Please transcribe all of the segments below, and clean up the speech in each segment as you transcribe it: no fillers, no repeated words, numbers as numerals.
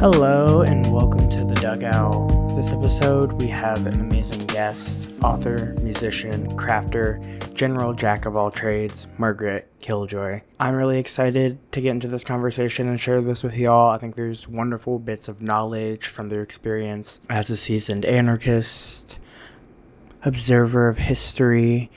Hello and welcome to The Dugout. This episode we have an amazing guest, author, musician, crafter, general jack of all trades, Margaret Killjoy. I'm really excited to get into this conversation and share this with y'all. I think there's wonderful bits of knowledge from their experience as a seasoned anarchist, observer of history,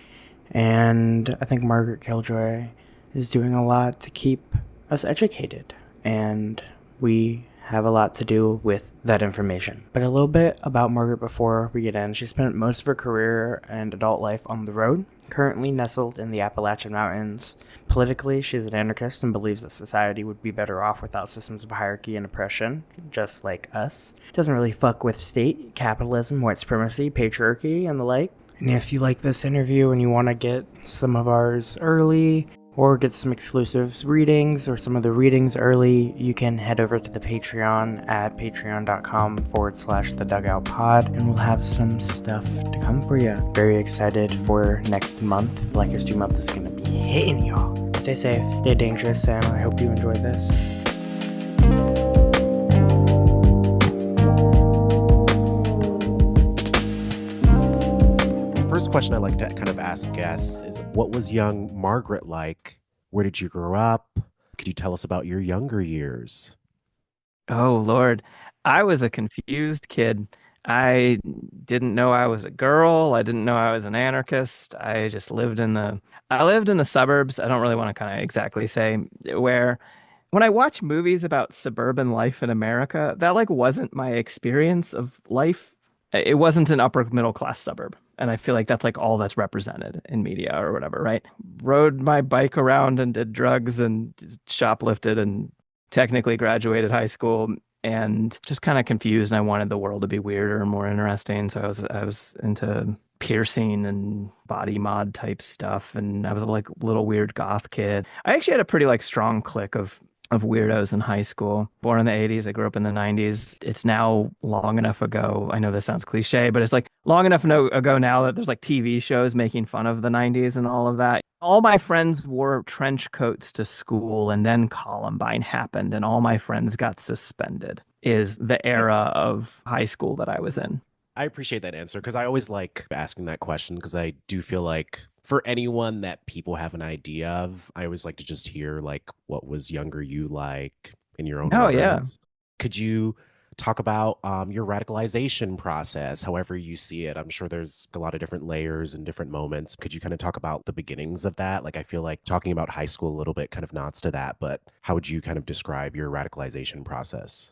and I think Margaret Killjoy is doing a lot to keep us educated, and we have a lot to do with that information. But a little bit about Margaret before we get in. She spent most of her career and adult life on the road, currently nestled in the Appalachian Mountains. Politically, she's an anarchist and believes that society would be better off without systems of hierarchy and oppression, just like us. Doesn't really fuck with state, capitalism, white supremacy, patriarchy, and the like. And if you like this interview and you want to get some of ours early, or get some exclusive readings or some of the readings early, you can head over to the Patreon at patreon.com/thedugoutpod, and we'll have some stuff to come for you. Very excited for next month. Black History Month is going to be hitting y'all. Stay safe, stay dangerous, and I hope you enjoy this. First question I like to kind of ask guests is, what was young Margaret like? Where did you grow up? Could you tell us about your younger years? Oh, Lord. I was a confused kid. I didn't know I was a girl. I didn't know I was an anarchist. I lived in the suburbs. I don't really want to kind of exactly say where. When I watch movies about suburban life in America, that like wasn't my experience of life. It wasn't an upper middle class suburb. And I feel like that's like all that's represented in media or whatever, right? Rode my bike around and did drugs and shoplifted and technically graduated high school and just kind of confused. And I wanted the world to be weirder and more interesting. So I was into piercing and body mod type stuff. And I was a like little weird goth kid. I actually had a pretty like strong clique of weirdos in high school. Born in the 80s, I grew up in the 90s. It's now long enough ago. I know this sounds cliche, but it's like long enough ago now that there's like TV shows making fun of the 90s and all of that. All my friends wore trench coats to school, and then Columbine happened and all my friends got suspended is the era of high school that I was in. I appreciate that answer because I always like asking that question because I do feel like for anyone that people have an idea of, I always like to just hear like what was younger you like in your own Oh, yeah. words. Could you talk about your radicalization process, however you see it? I'm sure there's a lot of different layers and different moments. Could you kind of talk about the beginnings of that? Like I feel like talking about high school a little bit kind of nods to that, but how would you kind of describe your radicalization process?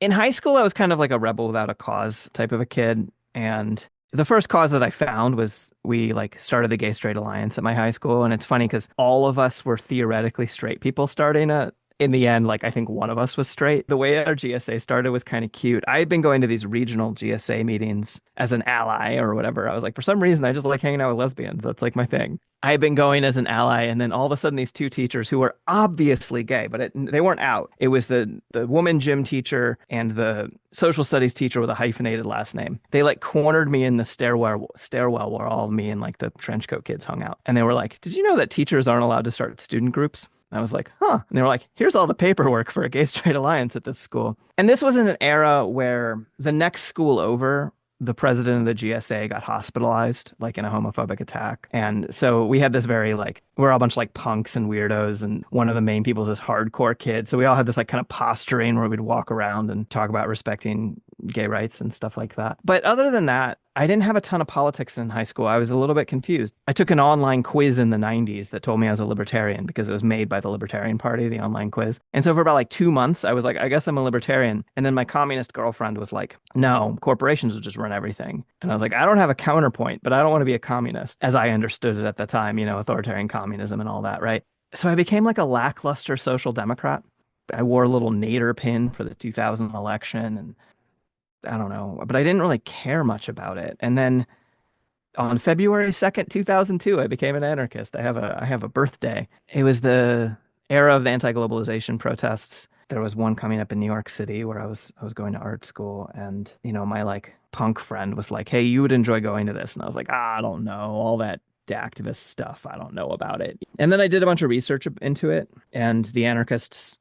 In high school, I was kind of like a rebel without a cause type of a kid. And the first cause that I found was we like started the Gay Straight Alliance at my high school. And it's funny because all of us were theoretically straight people starting it. In the end, like I think one of us was straight. The way our GSA started was kind of cute. I had been going to these regional GSA meetings as an ally or whatever. I was like, for some reason, I just like hanging out with lesbians. That's like my thing. I had been going as an ally, and then all of a sudden, these two teachers who were obviously gay, but they weren't out. It was the woman gym teacher and the social studies teacher with a hyphenated last name. They like cornered me in the stairwell where all of me and like the trench coat kids hung out, and they were like, "Did you know that teachers aren't allowed to start student groups?" I was like, huh. And they were like, here's all the paperwork for a Gay Straight Alliance at this school. And this was in an era where the next school over, the president of the GSA got hospitalized, like in a homophobic attack. And so we had this very like, we're all a bunch of like punks and weirdos. And one of the main people is this hardcore kid. So we all had this like kind of posturing where we'd walk around and talk about respecting gay rights and stuff like that. But other than that, I didn't have a ton of politics in high school. I was a little bit confused. I took an online quiz in the 90s that told me I was a libertarian because it was made by the Libertarian Party, the online quiz. And so for about like 2 months, I was like, I guess I'm a libertarian. And then my communist girlfriend was like, no, corporations will just run everything. And I was like, I don't have a counterpoint, but I don't want to be a communist, as I understood it at the time, you know, authoritarian communism and all that, right? So I became like a lackluster social democrat. I wore a little Nader pin for the 2000 election, and I don't know, but I didn't really care much about it. And then on February 2nd, 2002, I became an anarchist. I have a birthday. It was the era of the anti-globalization protests. There was one coming up in New York City where I was going to art school, and you know, my like punk friend was like, "Hey, you would enjoy going to this." And I was like, "I don't know, all that activist stuff, I don't know about it." And then I did a bunch of research into it, and the anarchists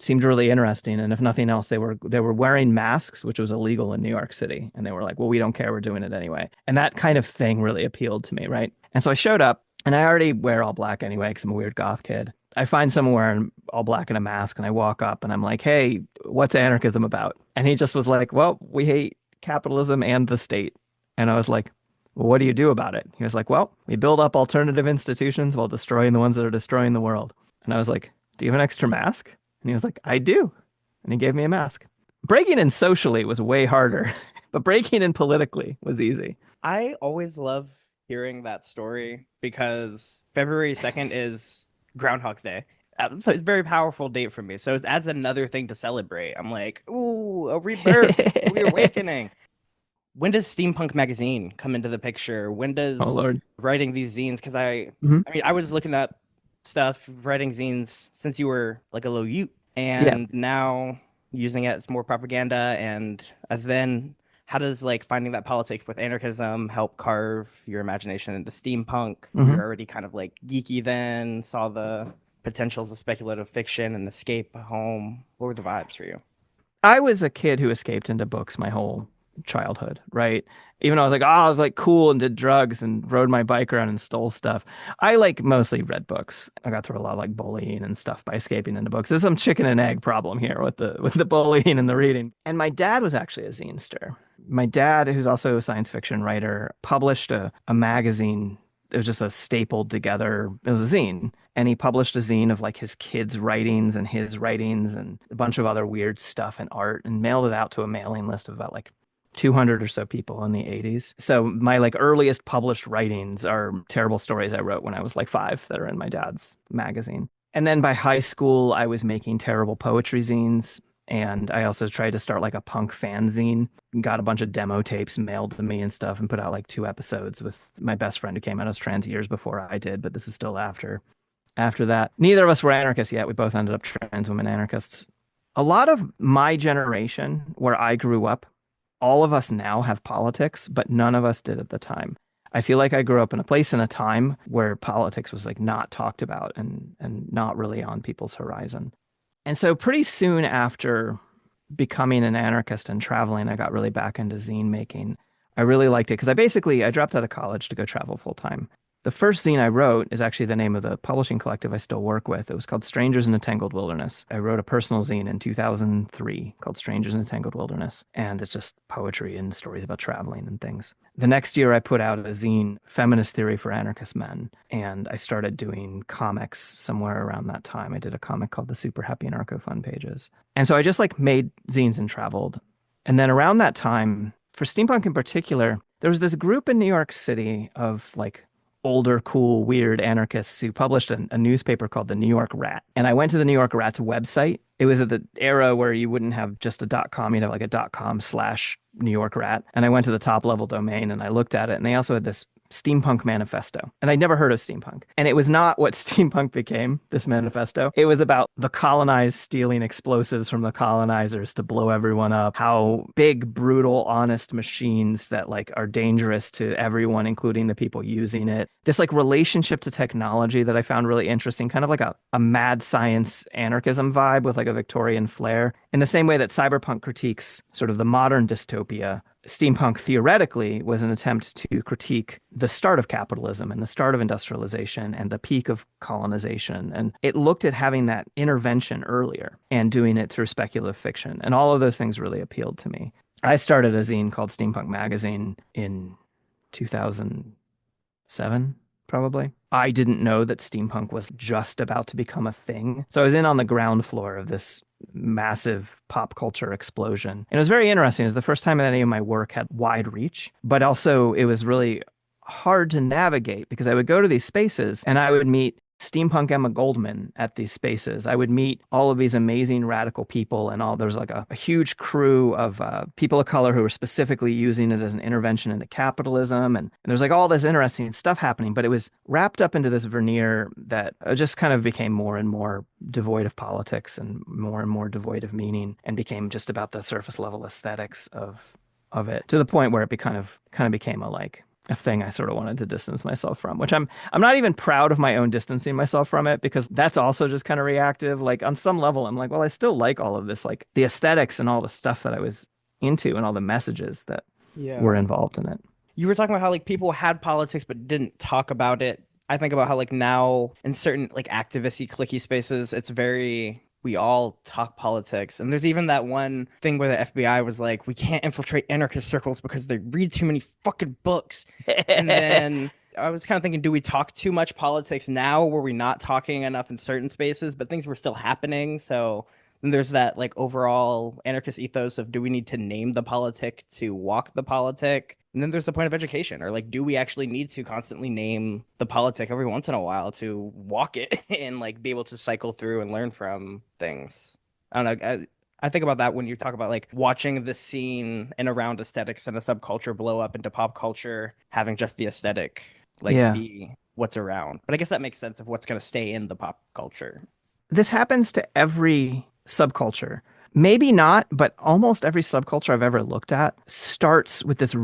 seemed really interesting. And if nothing else, they were wearing masks, which was illegal in New York City. And they were like, well, we don't care. We're doing it anyway. And that kind of thing really appealed to me, right? And so I showed up, and I already wear all black anyway because I'm a weird goth kid. I find someone wearing all black and a mask, and I walk up and I'm like, hey, what's anarchism about? And he just was like, well, we hate capitalism and the state. And I was like, well, what do you do about it? He was like, well, we build up alternative institutions while destroying the ones that are destroying the world. And I was like, do you have an extra mask? And he was like, I do. And he gave me a mask. Breaking in socially was way harder, but breaking in politically was easy. I always love hearing that story because February 2nd is Groundhog's Day. So it's a very powerful date for me. So it adds another thing to celebrate. I'm like, ooh, a rebirth, a reawakening. When does Steampunk Magazine come into the picture? When does Oh, Lord. writing these zines? Because I Mhm. mean, I was looking up stuff, writing zines since you were like a little youth, and now using it as more propaganda. And as then, how does like finding that politics with anarchism help carve your imagination into steampunk? Mhm. You're already kind of like geeky then, saw the potentials of speculative fiction and escape home. What were the vibes for you? I was a kid who escaped into books my whole childhood, right? Even though I was like cool and did drugs and rode my bike around and stole stuff. I like mostly read books. I got through a lot of like bullying and stuff by escaping into books. There's some chicken and egg problem here with the bullying and the reading. And my dad was actually a zinester. My dad, who's also a science fiction writer, published a magazine. It was just a stapled together. It was a zine. And he published a zine of like his kids' writings and his writings and a bunch of other weird stuff and art, and mailed it out to a mailing list of about like 200 or so people in the 80s. So my like earliest published writings are terrible stories I wrote when I was like 5 that are in my dad's magazine. And then by high school, I was making terrible poetry zines. And I also tried to start like a punk fanzine, got a bunch of demo tapes mailed to me and stuff, and put out like 2 episodes with my best friend who came out as trans years before I did, but this is still after that. Neither of us were anarchists yet. We both ended up trans women anarchists. A lot of my generation, where I grew up, all of us now have politics, but none of us did at the time. I feel like I grew up in a place and a time where politics was like not talked about and not really on people's horizon. And so pretty soon after becoming an anarchist and traveling, I got really back into zine making. I really liked it because I dropped out of college to go travel full time. The first zine I wrote is actually the name of the publishing collective I still work with. It was called Strangers in a Tangled Wilderness. I wrote a personal zine in 2003 called Strangers in a Tangled Wilderness, and it's just poetry and stories about traveling and things. The next year, I put out a zine, Feminist Theory for Anarchist Men, and I started doing comics somewhere around that time. I did a comic called The Super Happy Anarcho Fun Pages. And so I just like made zines and traveled. And then around that time, for steampunk in particular, there was this group in New York City of like older, cool, weird anarchists who published a newspaper called the New York Rat. And I went to the New York Rat's website. It was at the era where you wouldn't have just a .com, you'd have like a .com/New York Rat. And I went to the top level domain and I looked at it, and they also had this steampunk manifesto. And I'd never heard of steampunk. And it was not what steampunk became, this manifesto. It was about the colonized stealing explosives from the colonizers to blow everyone up, how big, brutal, honest machines that like are dangerous to everyone, including the people using it. This like relationship to technology that I found really interesting, kind of like a mad science anarchism vibe with like a Victorian flair. In the same way that cyberpunk critiques sort of the modern dystopia, steampunk theoretically was an attempt to critique the start of capitalism and the start of industrialization and the peak of colonization. And it looked at having that intervention earlier and doing it through speculative fiction. And all of those things really appealed to me. I started a zine called Steampunk Magazine in 2007, probably. I didn't know that steampunk was just about to become a thing. So I was in on the ground floor of this massive pop culture explosion. And it was very interesting. It was the first time that any of my work had wide reach, but also it was really hard to navigate because I would go to these spaces and I would meet steampunk Emma Goldman at these spaces. I would meet all of these amazing radical people, and there's like a huge crew of people of color who were specifically using it as an intervention into capitalism. And there's like all this interesting stuff happening, but it was wrapped up into this veneer that just kind of became more and more devoid of politics and more devoid of meaning, and became just about the surface level aesthetics of it, to the point where it kind of became a like a thing I sort of wanted to distance myself from, which I'm not even proud of my own distancing myself from it, because that's also just kind of reactive. Like on some level, I'm like, well, I still like all of this, like the aesthetics and all the stuff that I was into and all the messages that Yeah. were involved in it. You were talking about how like people had politics but didn't talk about it. I think about how like now in certain like activisty clicky spaces, it's very we all talk politics. And there's even that one thing where the FBI was like, we can't infiltrate anarchist circles because they read too many fucking books. And then I was kind of thinking, do we talk too much politics now? Were we not talking enough in certain spaces, but things were still happening? So then there's that like overall anarchist ethos of do we need to name the politic to walk the politic? And then there's the point of education, or like, do we actually need to constantly name the politic every once in a while to walk it and like be able to cycle through and learn from things? I don't know. I think about that when you talk about like watching the scene and around aesthetics and a subculture blow up into pop culture, having just the aesthetic like Yeah. be what's around. But I guess that makes sense of what's going to stay in the pop culture. This happens to every subculture. Maybe not, but almost every subculture I've ever looked at starts with this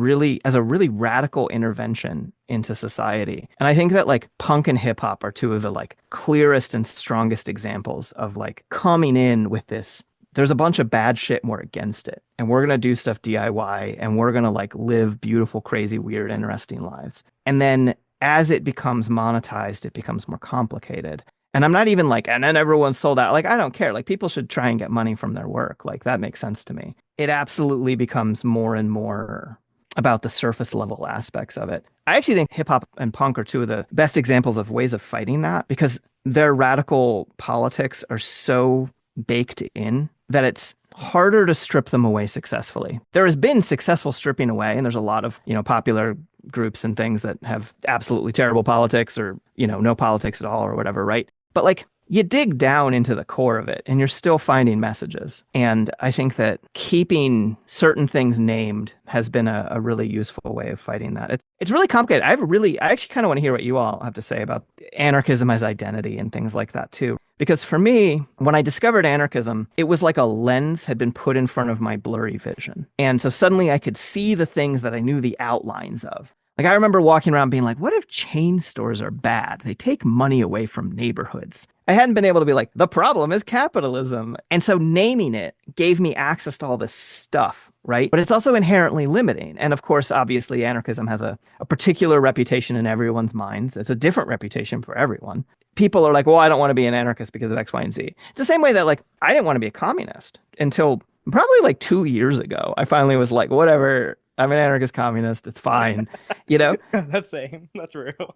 as a really radical intervention into society. And I think that like punk and hip hop are two of the like clearest and strongest examples of like coming in with this. There's a bunch of bad shit and we're against it. And we're going to do stuff DIY and we're going to like live beautiful, crazy, weird, interesting lives. And then as it becomes monetized, it becomes more complicated. And I'm not even like, and then everyone's sold out. Like, I don't care. Like, people should try and get money from their work. Like, that makes sense to me. It absolutely becomes more and more about the surface level aspects of it. I actually think hip hop and punk are two of the best examples of ways of fighting that, because their radical politics are so baked in that it's harder to strip them away successfully. There has been successful stripping away, and there's a lot of, popular groups and things that have absolutely terrible politics or, no politics at all or whatever, right? But like you dig down into the core of it and you're still finding messages. And I think that keeping certain things named has been a really useful way of fighting that. It's really complicated. I actually kind of want to hear what you all have to say about anarchism as identity and things like that too. Because for me, when I discovered anarchism, it was like a lens had been put in front of my blurry vision. And so suddenly I could see the things that I knew the outlines of. Like I remember walking around being like, what if chain stores are bad? They take money away from neighborhoods. I hadn't been able to be like, the problem is capitalism. And so naming it gave me access to all this stuff, right? But it's also inherently limiting. And of course, obviously, anarchism has a particular reputation in everyone's minds. It's a different reputation for everyone. People are like, well, I don't want to be an anarchist because of X, Y, and Z. It's the same way that like, I didn't want to be a communist until probably like 2 years ago. I finally was like, whatever. I'm an anarchist communist. It's fine, That's same. That's real.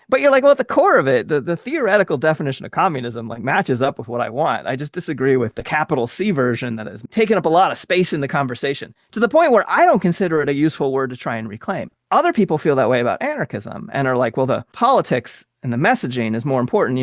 But you're like, well, at the core of it, the theoretical definition of communism like matches up with what I want. I just disagree with the capital C version that has taken up a lot of space in the conversation to the point where I don't consider it a useful word to try and reclaim. Other people feel that way about anarchism and are like, well, the politics and the messaging is more important.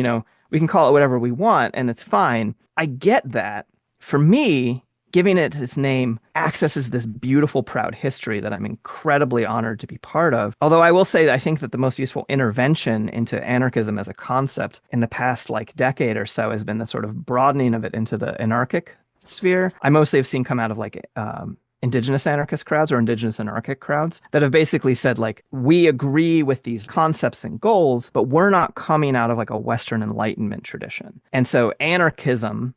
We can call it whatever we want and it's fine. I get that. For me, giving it its name accesses this beautiful, proud history that I'm incredibly honored to be part of. Although I will say that I think that the most useful intervention into anarchism as a concept in the past like decade or so has been the sort of broadening of it into the anarchic sphere. I mostly have seen come out of like indigenous anarchist crowds or indigenous anarchic crowds that have basically said like, we agree with these concepts and goals, but we're not coming out of like a Western Enlightenment tradition. And so anarchism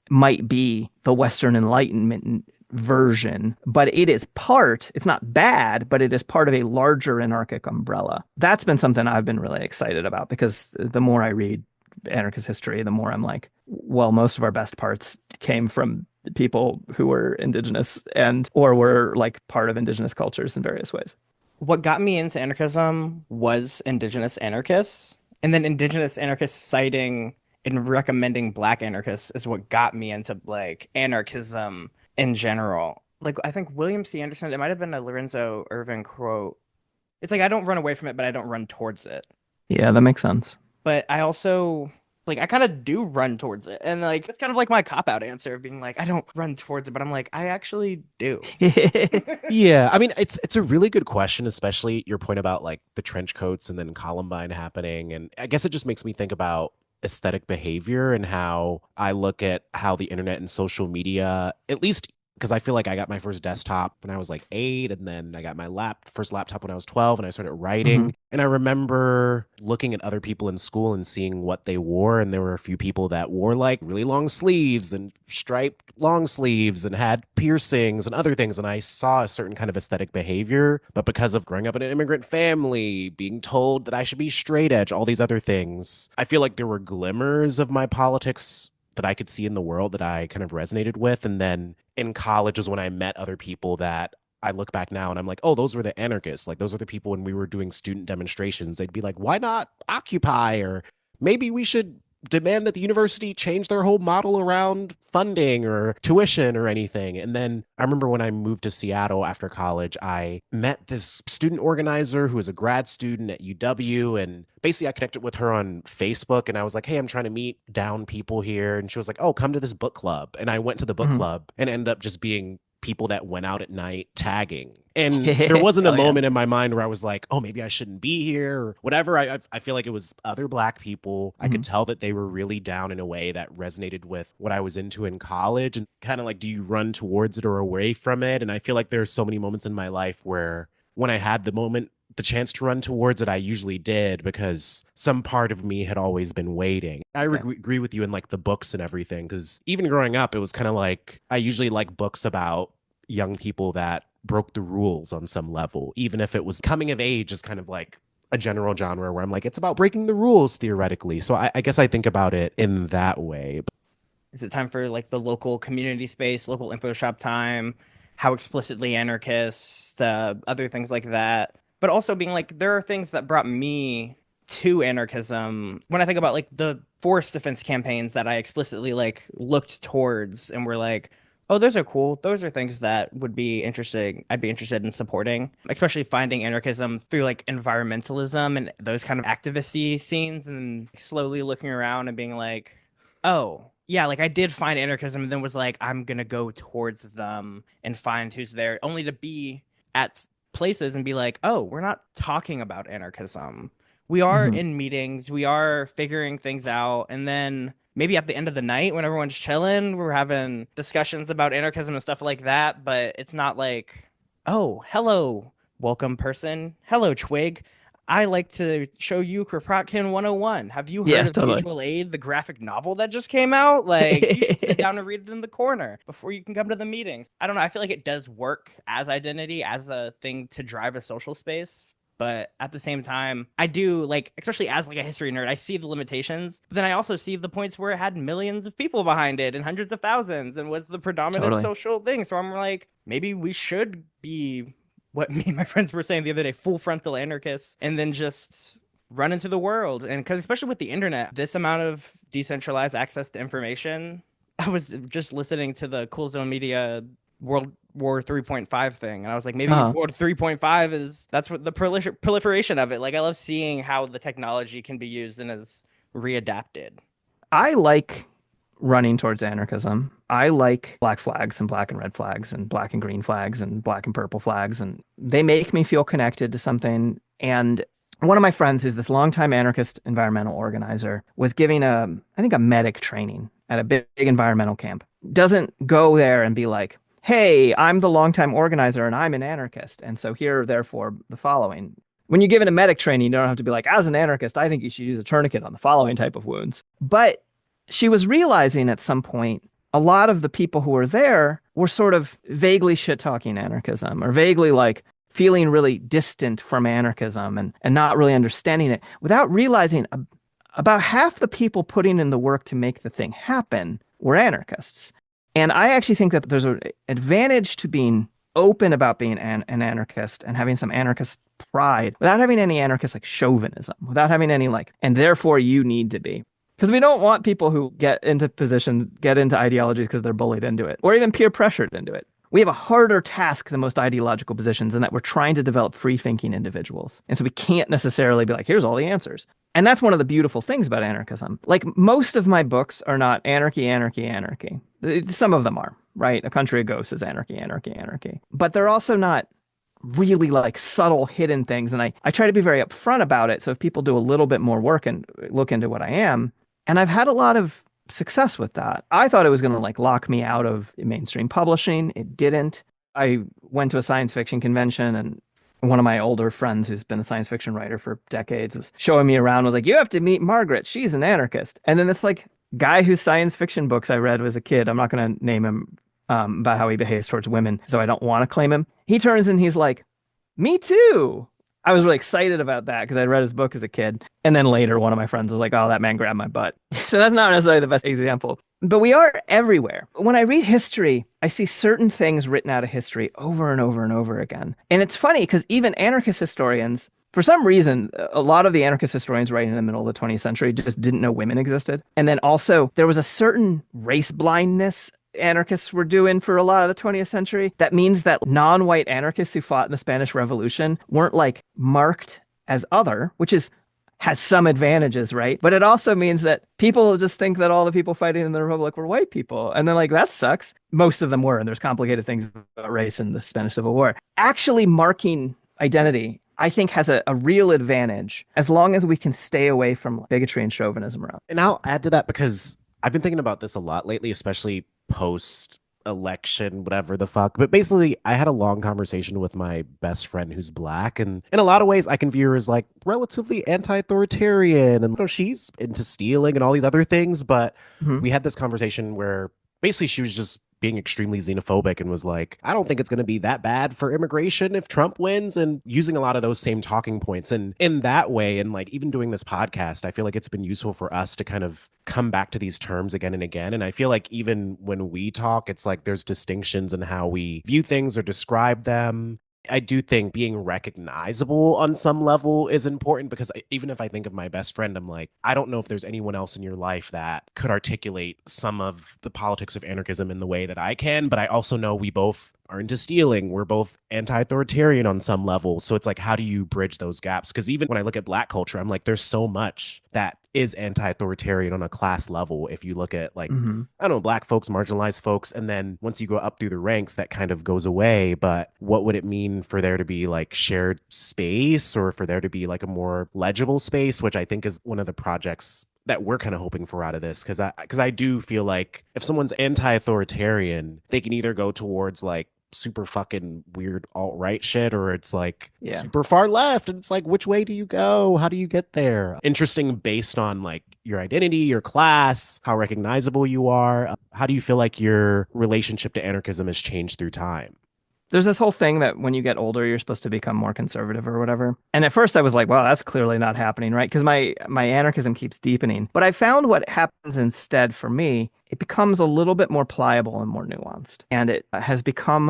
might be the Western Enlightenment version, but it's not bad, but it is part of a larger anarchic umbrella. That's been something I've been really excited about because the more I read anarchist history, the more I'm like, well, most of our best parts came from people who were indigenous or were like part of indigenous cultures in various ways. What got me into anarchism was indigenous anarchists, and then indigenous anarchists citing and recommending Black anarchists is what got me into like anarchism in general. Like I think William C. Anderson, it might have been a Lorenzo Irving quote. It's like I don't run away from it, but I don't run towards it. Yeah, that makes sense. But I also like I kind of do run towards it. And like it's kind of like my cop-out answer of being like, I don't run towards it, but I'm like, I actually do. Yeah, I mean, it's a really good question, especially your point about like the trench coats and then Columbine happening. And I guess it just makes me think about aesthetic behavior and how I look at how the internet and social media, at least because I feel like I got my first desktop when I was like 8, and then I got my first laptop when I was 12, and I started Hmm. writing. And I remember looking at other people in school and seeing what they wore, and there were a few people that wore like really long sleeves and striped long sleeves and had piercings and other things, and I saw a certain kind of aesthetic behavior. But because of growing up in an immigrant family, being told that I should be straight edge, all these other things, I feel like there were glimmers of my politics that I could see in the world that I kind of resonated with. And then in college was when I met other people that I look back now and I'm like, oh, those were the anarchists. Like, those are the people when we were doing student demonstrations. They'd be like, why not Occupy? Or maybe we should demand that the university change their whole model around funding or tuition or anything. And then I remember when I moved to Seattle after college, I met this student organizer who was a grad student at UW. And basically, I connected with her on Facebook and I was like, hey, I'm trying to meet down people here. And she was like, oh, come to this book club. And I went to the book Hmm. club and ended up just being people that went out at night tagging. And there wasn't a Hell yeah. moment in my mind where I was like, oh, maybe I shouldn't be here or whatever. I feel like it was other Black people. I Hmm. could tell that they were really down in a way that resonated with what I was into in college. And kind of like, do you run towards it or away from it? And I feel like there's so many moments in my life where when I had the chance to run towards it, I usually did because some part of me had always been waiting. I Yeah. agree with you in like the books and everything, because even growing up, it was kind of like I usually like books about young people that broke the rules on some level, even if it was coming of age is kind of like a general genre where I'm like, it's about breaking the rules theoretically. So I guess I think about it in that way. Is it time for like the local community space, local info shop time? How explicitly anarchist, other things like that. But also being like, there are things that brought me to anarchism. When I think about like the forest defense campaigns that I explicitly like looked towards and were like, oh, those are cool. Those are things that would be interesting. I'd be interested in supporting, especially finding anarchism through like environmentalism and those kind of activisty scenes, and slowly looking around and being like, oh, yeah, like I did find anarchism and then was like, I'm gonna go towards them and find who's there, only to be at places and be like, oh, we're not talking about anarchism. We are Hmm. in meetings, we are figuring things out, and then maybe at the end of the night when everyone's chilling, we're having discussions about anarchism and stuff like that, but it's not like, oh, hello, welcome person. Hello, Twig. I like to show you Kropotkin 101. Have you heard Yeah, of totally. Mutual Aid, the graphic novel that just came out? Like, you should sit down and read it in the corner before you can come to the meetings. I don't know. I feel like it does work as identity, as a thing to drive a social space. But at the same time, I do like, especially as like a history nerd, I see the limitations. But then I also see the points where it had millions of people behind it and hundreds of thousands and was the predominant Totally. social thing. So I'm like, maybe we should be what me and my friends were saying the other day, full frontal anarchists, and then just run into the world. And because especially with the internet, this amount of decentralized access to information, I was just listening to the Cool Zone Media World War 3.5 thing, and I was like, maybe Uh-huh. World 3.5 is that's what the proliferation of it. Like, I love seeing how the technology can be used and is readapted. I like running towards anarchism. I like black flags and black and red flags and black and green flags and black and purple flags, and they make me feel connected to something. And one of my friends, who's this longtime anarchist environmental organizer, was giving I think a medic training at a big environmental camp. Doesn't go there and be like, "Hey, I'm the longtime organizer and I'm an anarchist, and so here, therefore, the following." When you're given a medic training, you don't have to be like, as an anarchist, I think you should use a tourniquet on the following type of wounds. But she was realizing at some point a lot of the people who were there were sort of vaguely shit talking anarchism or vaguely like feeling really distant from anarchism and not really understanding it without realizing about half the people putting in the work to make the thing happen were anarchists. And I actually think that there's an advantage to being open about being an anarchist and having some anarchist pride without having any anarchist like chauvinism, without having any like, and therefore you need to be. Because we don't want people who get into positions, get into ideologies because they're bullied into it, or even peer pressured into it. We have a harder task than most ideological positions in that we're trying to develop free thinking individuals. And so we can't necessarily be like, here's all the answers. And that's one of the beautiful things about anarchism. Like most of my books are not anarchy, anarchy, anarchy. Some of them are, right? A Country of Ghosts is anarchy, anarchy, anarchy. But they're also not really like subtle hidden things. And I try to be very upfront about it. So if people do a little bit more work and look into what I am, and I've had a lot of success with that. I thought it was going to like lock me out of mainstream publishing. It didn't. I went to a science fiction convention, and one of my older friends who's been a science fiction writer for decades was showing me around, was like, you have to meet Margaret. She's an anarchist. And then this like guy whose science fiction books I read as a kid, I'm not going to name him, about how he behaves towards women, so I don't want to claim him. He turns and he's like, me too. I was really excited about that because I'd read his book as a kid. And then later, one of my friends was like, oh, that man grabbed my butt. So that's not necessarily the best example. But we are everywhere. When I read history, I see certain things written out of history over and over and over again. And it's funny because even anarchist historians, for some reason, a lot of the anarchist historians writing in the middle of the 20th century just didn't know women existed. And then also, there was a certain race blindness anarchists were doing for a lot of the 20th century. That means that non-white anarchists who fought in the Spanish Revolution weren't like marked as other, which has some advantages, right? But it also means that people just think that all the people fighting in the Republic were white people. And then like, that sucks. Most of them were, and there's complicated things about race in the Spanish Civil War. Actually marking identity, I think, has a real advantage as long as we can stay away from bigotry and chauvinism around. And I'll add to that because I've been thinking about this a lot lately, especially post election, whatever the fuck. But basically, I had a long conversation with my best friend who's Black. And in a lot of ways, I can view her as like relatively anti-authoritarian. And she's into stealing and all these other things. But we had this conversation where basically she was just being extremely xenophobic and was like, I don't think it's going to be that bad for immigration if Trump wins, and using a lot of those same talking points. And in that way, and like even doing this podcast, I feel like it's been useful for us to kind of come back to these terms again and again. And I feel like even when we talk, it's like there's distinctions in how we view things or describe them. I do think being recognizable on some level is important, because even if I think of my best friend, I'm like, I don't know if there's anyone else in your life that could articulate some of the politics of anarchism in the way that I can. But I also know we both are into stealing. We're both anti-authoritarian on some level. So it's like, how do you bridge those gaps? Because even when I look at Black culture, I'm like, there's so much that is anti-authoritarian on a class level. If you look at like, I don't know, Black folks, marginalized folks, and then once you go up through the ranks, that kind of goes away. But what would it mean for there to be like shared space, or for there to be like a more legible space, which I think is one of the projects that we're kind of hoping for out of this? Because I do feel like if someone's anti-authoritarian, they can either go towards like super fucking weird alt-right shit, or it's like super far left, and it's like, which way do you go? How do you get there? Interesting based on like your identity, your class, how recognizable you are. How do you feel like your relationship to anarchism has changed through time? There's this whole thing that when you get older, you're supposed to become more conservative or whatever. And at first I was like, well, that's clearly not happening, right? Because my anarchism keeps deepening. But I found what happens instead for me, it becomes a little bit more pliable and more nuanced. And it has become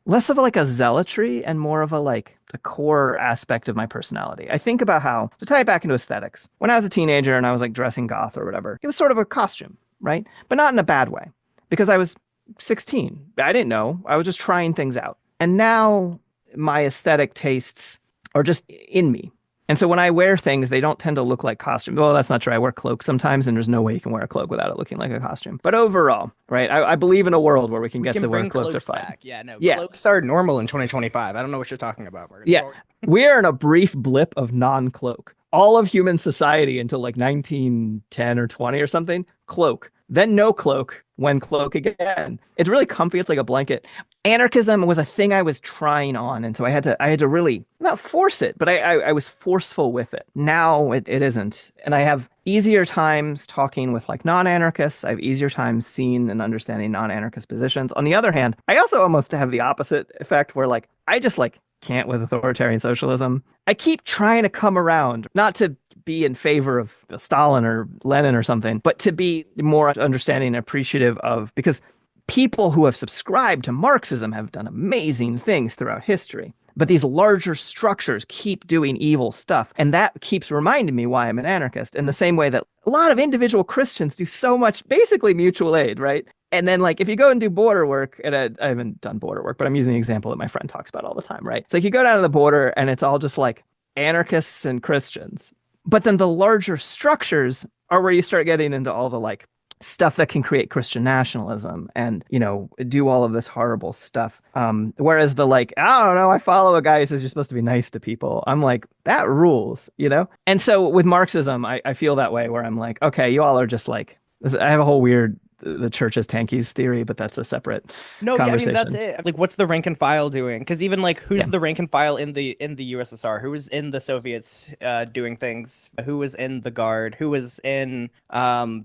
less of like a zealotry and more of a like the core aspect of my personality. I think about how, to tie it back into aesthetics, when I was a teenager and I was like dressing goth or whatever, it was sort of a costume, right? But not in a bad way, because I was 16. I didn't know. I was just trying things out. And now my aesthetic tastes are just in me. And so when I wear things, they don't tend to look like costumes. Well, that's not true. I wear cloaks sometimes, and there's no way you can wear a cloak without it looking like a costume. But overall, right, I believe in a world where we can get to where cloaks are fine. Back. Yeah, no, cloaks are normal in 2025. I don't know what you're talking about. We're in a brief blip of non-cloak. All of human society until like 1910 or 20 or something, cloak. Then no cloak, when cloak again. It's really comfy. It's like a blanket. Anarchism was a thing I was trying on. And so I had to really not force it, but I was forceful with it. Now it isn't. And I have easier times talking with like non-anarchists. I have easier times seeing and understanding non-anarchist positions. On the other hand, I also almost have the opposite effect where like, I just like can't with authoritarian socialism. I keep trying to come around, not to be in favor of Stalin or Lenin or something, but to be more understanding and appreciative of, because people who have subscribed to Marxism have done amazing things throughout history. But these larger structures keep doing evil stuff. And that keeps reminding me why I'm an anarchist, in the same way that a lot of individual Christians do so much, basically mutual aid, right? And then like, if you go and do border work, and I haven't done border work, but I'm using the example that my friend talks about all the time, right? It's like you go down to the border and it's all just like anarchists and Christians. But then the larger structures are where you start getting into all the like stuff that can create Christian nationalism and, you know, do all of this horrible stuff. Whereas the like, I don't know, I follow a guy who says you're supposed to be nice to people. I'm like, that rules, you know? And so with Marxism, I feel that way, where I'm like, okay, you all are just like I have a whole weird the church as tankies theory, but that's a separate No, yeah, I mean that's conversation. it. Like, what's the rank and file doing? Because even like, Yeah. who's the rank and file in the USSR? Who was in the Soviets doing things? Who was in the Guard? Who was in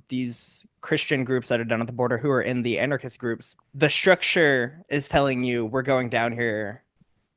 these Christian groups that are down at the border? Who are in the anarchist groups? The structure is telling you we're going down here,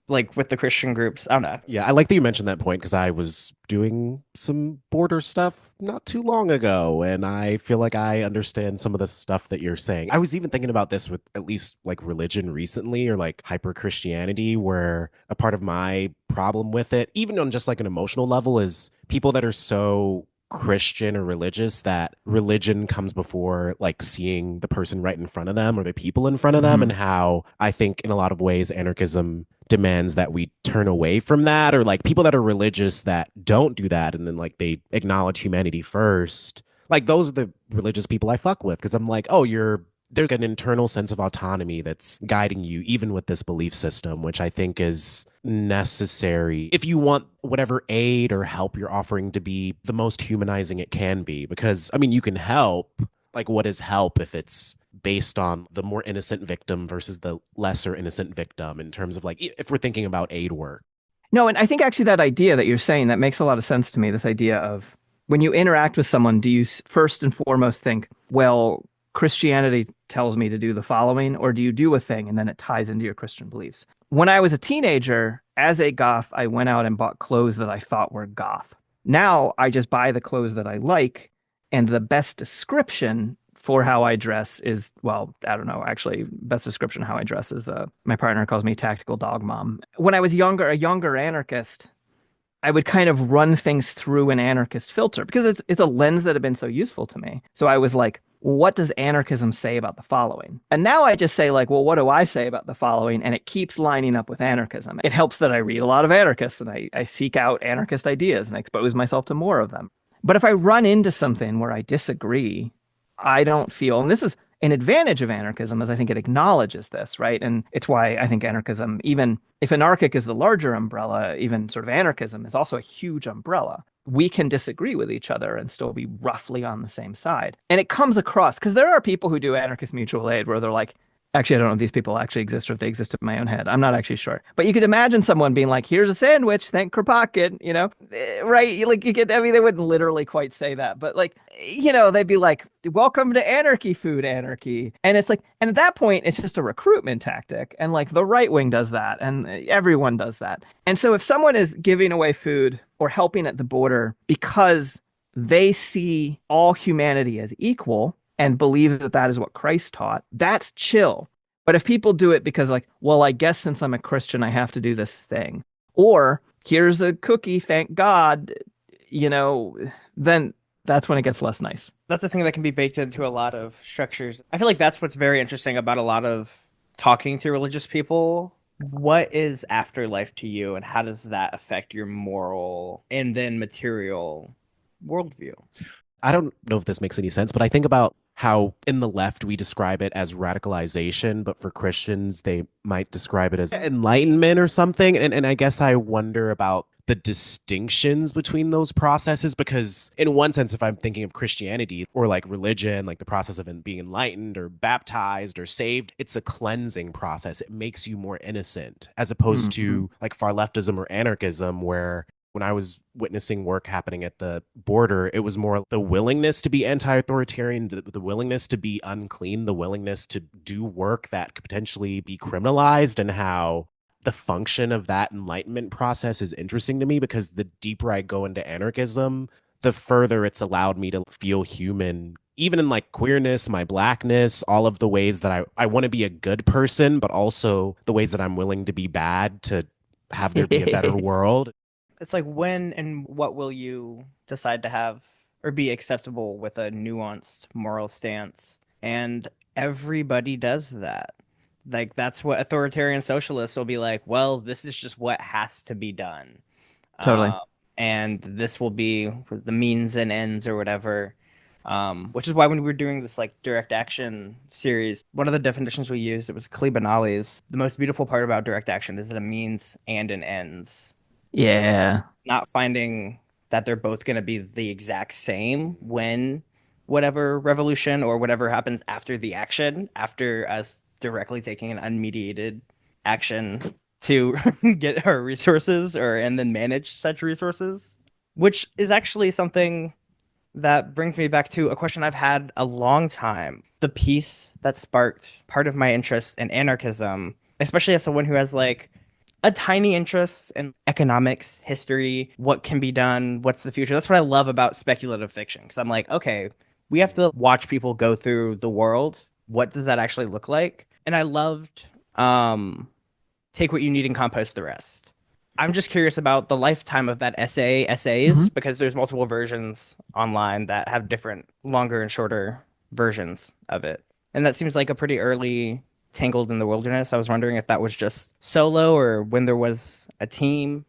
like with the Christian groups. I don't know. Yeah, I like that you mentioned that point because I was doing some border stuff not too long ago, and I feel like I understand some of the stuff that you're saying. I was even thinking about this with at least like religion recently or like hyper Christianity, where a part of my problem with it, even on just like an emotional level, is people that are so Christian or religious that religion comes before like seeing the person right in front of them or the people in front of them, Hmm. and how I think in a lot of ways anarchism demands that we turn away from that, or like people that are religious that don't do that and then like they acknowledge humanity first, like those are the religious people I fuck with because I'm like, oh, you're there's an internal sense of autonomy that's guiding you even with this belief system, which I think is necessary if you want whatever aid or help you're offering to be the most humanizing it can be. Because I mean, you can help, like what is help if it's based on the more innocent victim versus the lesser innocent victim in terms of like if we're thinking about aid work. No, and I think actually that idea that you're saying that makes a lot of sense to me. This idea of when you interact with someone, do you first and foremost think, well, Christianity tells me to do the following, or do you do a thing and then it ties into your Christian beliefs? When I was a teenager, as a goth, I went out and bought clothes that I thought were goth. Now I just buy the clothes that I like, and the best description for how I dress is, well, I don't know, actually, best description of how I dress is my partner calls me tactical dog mom. When I was younger, a younger anarchist, I would kind of run things through an anarchist filter because it's a lens that had been so useful to me. So I was like, what does anarchism say about the following? And now I just say like, well, what do I say about the following? And it keeps lining up with anarchism. It helps that I read a lot of anarchists and I seek out anarchist ideas and I expose myself to more of them. But if I run into something where I disagree, I don't feel, and this is an advantage of anarchism, is I think it acknowledges this, right? And it's why I think anarchism, even if anarchic is the larger umbrella, even sort of anarchism is also a huge umbrella. We can disagree with each other and still be roughly on the same side. And it comes across because there are people who do anarchist mutual aid where they're like, actually, I don't know if these people actually exist or if they exist in my own head. I'm not actually sure. But you could imagine someone being like, here's a sandwich, thank Kropotkin, right? Like you get, I mean, they wouldn't literally quite say that, but like, they'd be like, welcome to anarchy food, anarchy. And it's like, and at that point, it's just a recruitment tactic. And like the right wing does that and everyone does that. And so if someone is giving away food or helping at the border because they see all humanity as equal, and believe that that is what Christ taught, that's chill. But if people do it because, like, well, I guess since I'm a Christian, I have to do this thing, or here's a cookie, thank God, then that's when it gets less nice. That's the thing that can be baked into a lot of structures. I feel like that's what's very interesting about a lot of talking to religious people. What is afterlife to you, and how does that affect your moral and then material worldview? I don't know if this makes any sense, but I think about how in the left we describe it as radicalization, but for Christians, they might describe it as enlightenment or something. And I guess I wonder about the distinctions between those processes because, in one sense, if I'm thinking of Christianity or like religion, like the process of being enlightened or baptized or saved, it's a cleansing process. It makes you more innocent as opposed Mm-hmm. to like far leftism or anarchism, where when I was witnessing work happening at the border, it was more the willingness to be anti-authoritarian, the willingness to be unclean, the willingness to do work that could potentially be criminalized, and how the function of that enlightenment process is interesting to me because the deeper I go into anarchism, the further it's allowed me to feel human, even in like queerness, my blackness, all of the ways that I want to be a good person, but also the ways that I'm willing to be bad to have there be a better world. It's like, when and what will you decide to have or be acceptable with a nuanced moral stance? And everybody does that. Like, that's what authoritarian socialists will be like, well, this is just what has to be done. Totally. Uh, and this will be the means and ends or whatever. Which is why when we were doing this like direct action series, one of the definitions we used, it was Khalid Ali's. The most beautiful part about direct action is that a means and an ends. Yeah. Not finding that they're both going to be the exact same when whatever revolution or whatever happens after the action, after us directly taking an unmediated action to get our resources or and then manage such resources, which is actually something that brings me back to a question I've had a long time. The piece that sparked part of my interest in anarchism, especially as someone who has like a tiny interest in economics, history, what can be done, what's the future. That's what I love about speculative fiction because I'm like, okay, we have to watch people go through the world. What does that actually look like? And I loved Take What You Need and Compost the Rest. I'm just curious about the lifetime of that essays because there's multiple versions online that have different longer and shorter versions of it. And that seems like a pretty early Tangled in the Wilderness. I was wondering if that was just solo or when there was a team.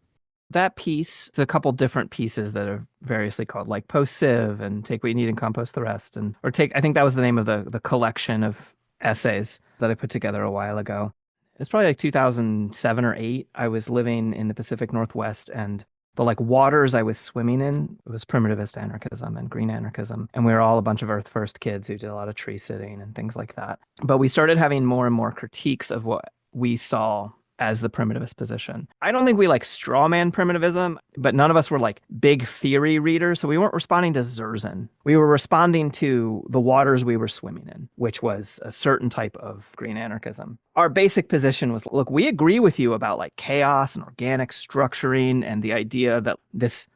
That piece, there's a couple different pieces that are variously called, like Post Civ and Take What You Need and Compost the Rest, I think that was the name of the collection of essays that I put together a while ago. It's probably like 2007 or 8. I was living in the Pacific Northwest, and the like waters I was swimming in, it was primitivist anarchism and green anarchism. And we were all a bunch of Earth First kids who did a lot of tree sitting and things like that. But we started having more and more critiques of what we saw as the primitivist position. I don't think we like strawman primitivism, but none of us were like big theory readers. So we weren't responding to Zerzan. We were responding to the waters we were swimming in, which was a certain type of green anarchism. Our basic position was, look, we agree with you about like chaos and organic structuring and the idea that this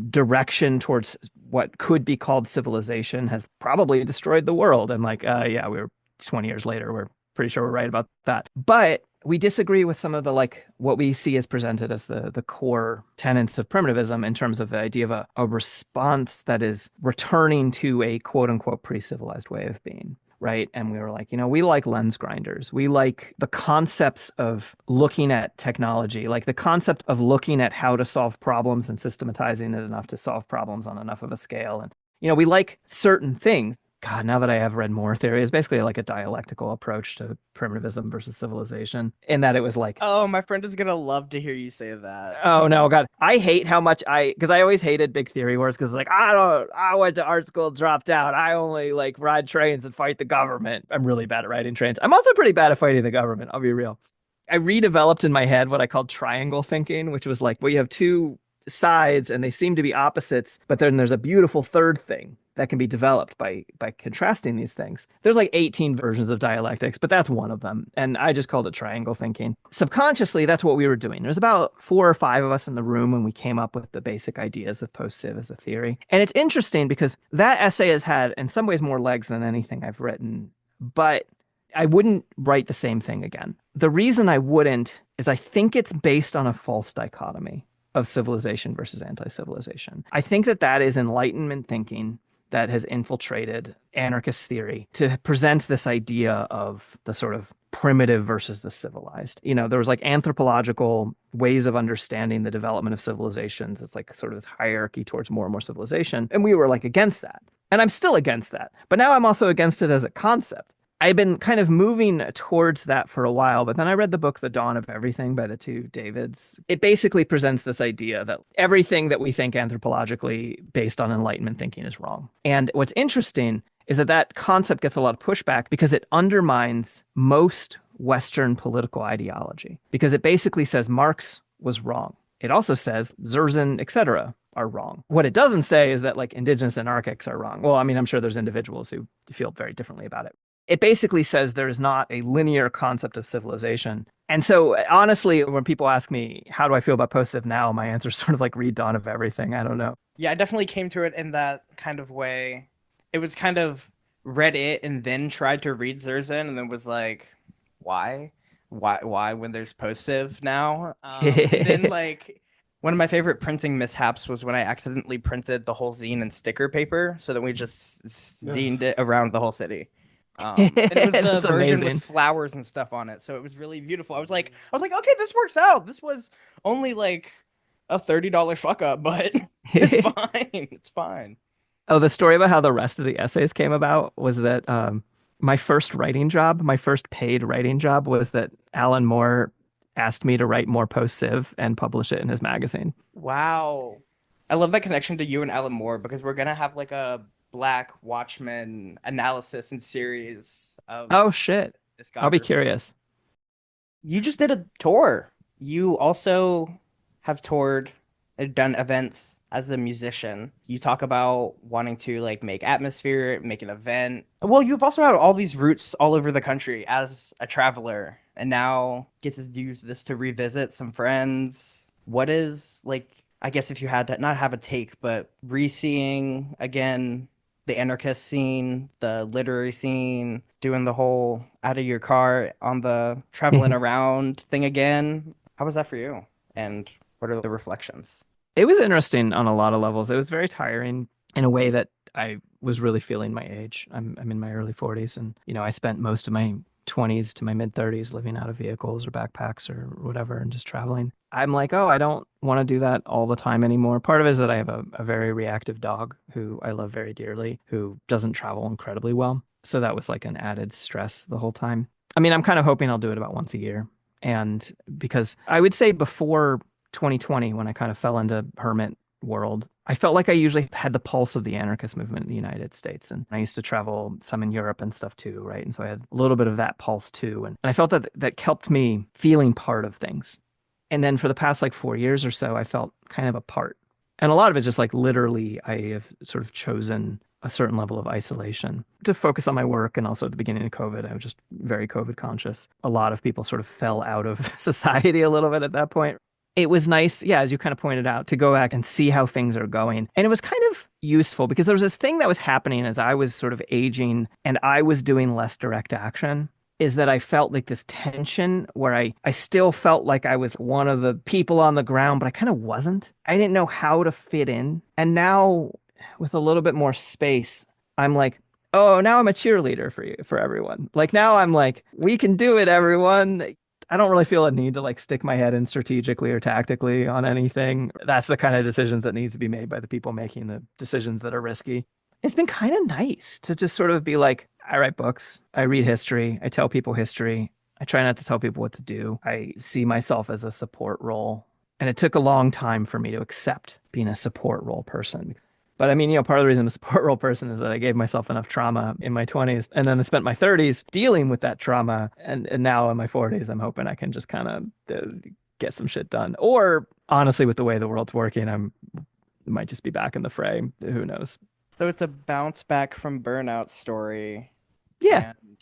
direction towards what could be called civilization has probably destroyed the world. And like, yeah, we were 20 years later, we're pretty sure we're right about that. But we disagree with some of the like what we see as presented as the core tenets of primitivism in terms of the idea of a response that is returning to a quote unquote pre-civilized way of being. Right. And we were like, we like lens grinders. We like the concepts of looking at technology, like the concept of looking at how to solve problems and systematizing it enough to solve problems on enough of a scale. And, we like certain things. God, now that I have read more theory, it's basically like a dialectical approach to primitivism versus civilization, in that it was like, oh, my friend is gonna love to hear you say that. Oh no, God, I hate how much because I always hated big theory wars because like I went to art school, dropped out. I only like ride trains and fight the government. I'm really bad at riding trains. I'm also pretty bad at fighting the government. I'll be real. I redeveloped in my head what I called triangle thinking, which was like, well, you have two sides and they seem to be opposites, but then there's a beautiful third thing that can be developed by contrasting these things. There's like 18 versions of dialectics, but that's one of them. And I just called it triangle thinking. Subconsciously, that's what we were doing. There's about 4 or 5 of us in the room when we came up with the basic ideas of post-civ as a theory. And it's interesting because that essay has had, in some ways, more legs than anything I've written. But I wouldn't write the same thing again. The reason I wouldn't is I think it's based on a false dichotomy of civilization versus anti-civilization. I think that is Enlightenment thinking that has infiltrated anarchist theory to present this idea of the sort of primitive versus the civilized. There was like anthropological ways of understanding the development of civilizations. It's like sort of this hierarchy towards more and more civilization. And we were like against that. And I'm still against that. But now I'm also against it as a concept. I've been kind of moving towards that for a while, but then I read the book, The Dawn of Everything by the two Davids. It basically presents this idea that everything that we think anthropologically based on Enlightenment thinking is wrong. And what's interesting is that concept gets a lot of pushback because it undermines most Western political ideology, because it basically says Marx was wrong. It also says Zerzan, etc., are wrong. What it doesn't say is that like indigenous anarchics are wrong. Well, I mean, I'm sure there's individuals who feel very differently about it. It basically says there is not a linear concept of civilization. And so honestly, when people ask me, how do I feel about post-civ now? My answer is sort of like read Dawn of Everything. I don't know. Yeah, I definitely came to it in that kind of way. It was kind of read it and then tried to read Zerzan and then was like, why? Why when there's post-civ now? And then like one of my favorite printing mishaps was when I accidentally printed the whole zine in sticker paper. So then we just zined it around the whole city. And it was the version amazing. with flowers and stuff on it, so it was really beautiful. I was like, okay, this works out. This was only like a $30 fuck up, but it's fine. It's fine. Oh, the story about how the rest of the essays came about was that my first paid writing job was that Alan Moore asked me to write more post-civ and publish it in his magazine. Wow. I love that connection to you and Alan Moore because we're gonna have like a Black Watchmen analysis and series of Oh shit. I'll be discography. curious. You just did a tour. You also have toured and done events as a musician. You talk about wanting to like make atmosphere, make an event. Well, you've also had all these routes all over the country as a traveler, and now get to use this to revisit some friends. What is like, I guess if you had to not have a take, but re-seeing again the anarchist scene, the literary scene, doing the whole out of your car on the traveling around thing again. How was that for you? And what are the reflections? It was interesting on a lot of levels. It was very tiring in a way that I was really feeling my age. I'm in my early 40s, and I spent most of my 20s to my mid 30s living out of vehicles or backpacks or whatever and just traveling. I'm like, oh, I don't want to do that all the time anymore. Part of it is that I have a very reactive dog who I love very dearly, who doesn't travel incredibly well. So that was like an added stress the whole time. I mean, I'm kind of hoping I'll do it about once a year. And because I would say before 2020, when I kind of fell into hermit world, I felt like I usually had the pulse of the anarchist movement in the United States. And I used to travel some in Europe and stuff too, right? And so I had a little bit of that pulse too. And I felt that that helped me feeling part of things. And then for the past like 4 years or so, I felt kind of apart. And a lot of it's just like literally, I have sort of chosen a certain level of isolation to focus on my work. And also at the beginning of COVID, I was just very COVID conscious. A lot of people sort of fell out of society a little bit at that point. It was nice, yeah, as you kind of pointed out, to go back and see how things are going. And it was kind of useful because there was this thing that was happening as I was sort of aging and I was doing less direct action, is that I felt like this tension where I still felt like I was one of the people on the ground, but I kind of wasn't. I didn't know how to fit in. And now with a little bit more space, I'm like, oh, now I'm a cheerleader for you, for everyone. Like now I'm like, we can do it, everyone. I don't really feel a need to like stick my head in strategically or tactically on anything. That's the kind of decisions that needs to be made by the people making the decisions that are risky. It's been kind of nice to just sort of be like, I write books, I read history, I tell people history. I try not to tell people what to do. I see myself as a support role. And it took a long time for me to accept being a support role person. But I mean, part of the reason I'm a support role person is that I gave myself enough trauma in my 20s. And then I spent my 30s dealing with that trauma. And now in my 40s, I'm hoping I can just kind of get some shit done. Or honestly, with the way the world's working, might just be back in the fray. Who knows? So it's a bounce back from burnout story. Yeah, And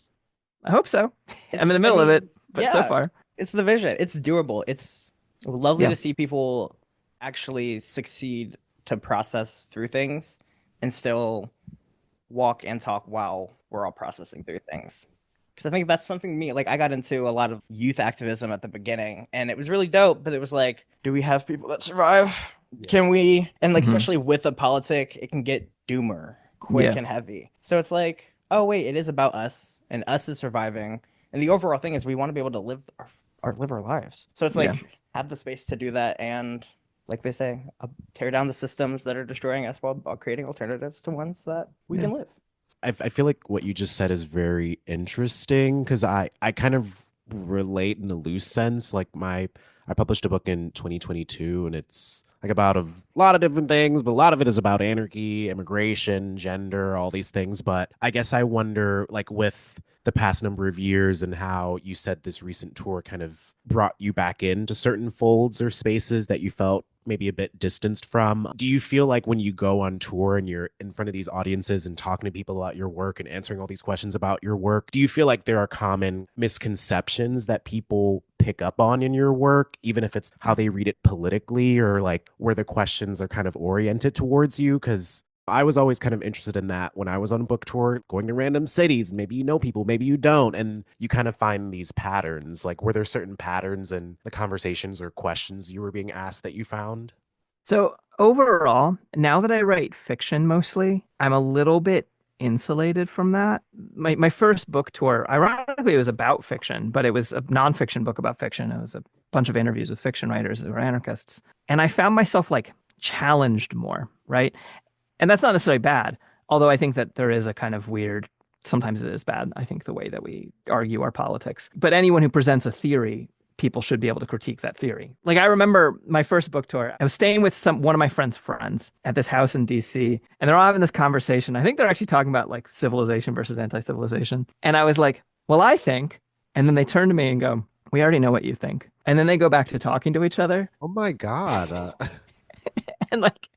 I hope so. it's, I'm in the middle of it, but so yeah, far. it's the vision. It's doable. It's lovely Yeah. to see people actually succeed to process through things and still walk and talk while we're all processing through things. Because I think that's something me, like I got into a lot of youth activism at the beginning and it was really dope, but it was like, do we have people that survive? Can we? And like, Mhm. especially with a politic, it can get doomer quick Yeah. and heavy. So it's like, oh wait, it is about us and us is surviving. And the overall thing is we want to be able to live our lives. So it's like Yeah. have the space to do that and like they say, tear down the systems that are destroying us while creating alternatives to ones that we Yeah. can live. I feel like what you just said is very interesting because I kind of relate in a loose sense. Like I published a book in 2022 and it's like about a lot of different things, but a lot of it is about anarchy, immigration, gender, all these things. But I guess I wonder, like with the past number of years and how you said this recent tour kind of brought you back into certain folds or spaces that you felt maybe a bit distanced from. Do you feel like when you go on tour and you're in front of these audiences and talking to people about your work and answering all these questions about your work, do you feel like there are common misconceptions that people pick up on in your work, even if it's how they read it politically or like where the questions are kind of oriented towards you? Because I was always kind of interested in that when I was on book tour, going to random cities. Maybe you know people, maybe you don't. And you kind of find these patterns. Like, were there certain patterns in the conversations or questions you were being asked that you found? So overall, now that I write fiction mostly, I'm a little bit insulated from that. My first book tour, ironically, it was about fiction, but it was a nonfiction book about fiction. It was a bunch of interviews with fiction writers that were anarchists. And I found myself like challenged more, right? And that's not necessarily bad, although I think that there is a kind of weird, sometimes it is bad, I think, the way that we argue our politics. But anyone who presents a theory people should be able to critique that theory. Like I remember my first book tour, I was staying with one of my friends' friends at this house in DC, and they're all having this conversation. I think they're actually talking about like civilization versus anti-civilization. And I was like, well, I think, and then they turn to me and go, we already know what you think. And then they go back to talking to each other. Oh my God. And like,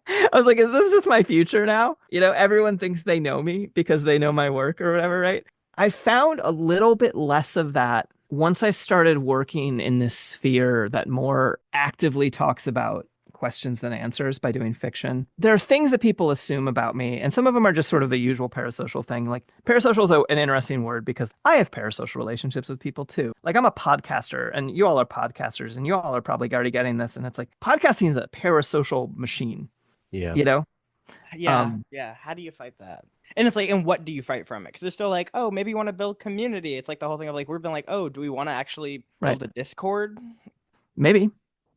I was like, is this just my future now? Everyone thinks they know me because they know my work or whatever, right? I found a little bit less of that once I started working in this sphere that more actively talks about questions than answers by doing fiction. There are things that people assume about me, and some of them are just sort of the usual parasocial thing. Like parasocial is an interesting word because I have parasocial relationships with people too. Like I'm a podcaster and you all are podcasters and you all are probably already getting this. And it's like podcasting is a parasocial machine, Yeah. Yeah. How do you fight that? And it's like, and what do you fight from it? Because they're still like, oh, maybe you want to build community. It's like the whole thing of like, we've been like, oh, do we want to actually build a Discord? Maybe.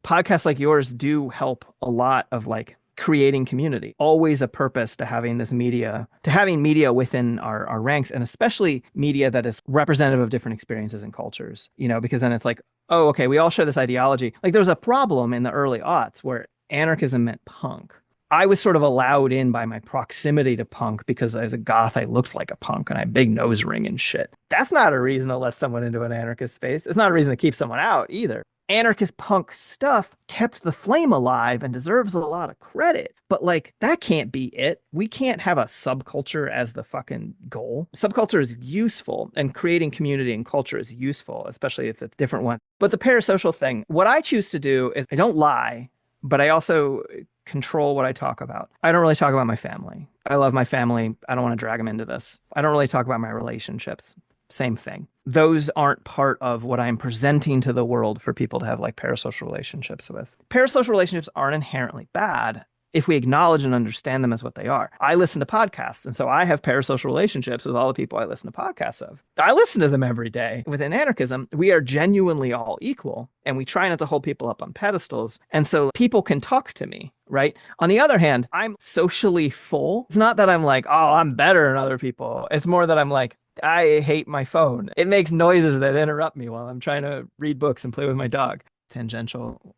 Podcasts like yours do help a lot of like creating community. Always a purpose to having this media, to having media within our ranks, and especially media that is representative of different experiences and cultures, because then it's like, oh, okay, we all share this ideology. Like there was a problem in the early aughts where anarchism meant punk. I was sort of allowed in by my proximity to punk because as a goth, I looked like a punk and I had a big nose ring and shit. That's not a reason to let someone into an anarchist space. It's not a reason to keep someone out either. Anarchist punk stuff kept the flame alive and deserves a lot of credit. But like, that can't be it. We can't have a subculture as the fucking goal. Subculture is useful and creating community and culture is useful, especially if it's different ones. But the parasocial thing, what I choose to do is I don't lie, but I also control what I talk about. I don't really talk about my family. I love my family. I don't want to drag them into this. I don't really talk about my relationships. Same thing. Those aren't part of what I'm presenting to the world for people to have like parasocial relationships with. Parasocial relationships aren't inherently bad if we acknowledge and understand them as what they are. I listen to podcasts, and so I have parasocial relationships with all the people I listen to podcasts of. I listen to them every day. Within anarchism, we are genuinely all equal, and we try not to hold people up on pedestals, and so people can talk to me, right? On the other hand, I'm socially full. It's not that I'm like, oh, I'm better than other people. It's more that I'm like, I hate my phone. It makes noises that interrupt me while I'm trying to read books and play with my dog. Tangential.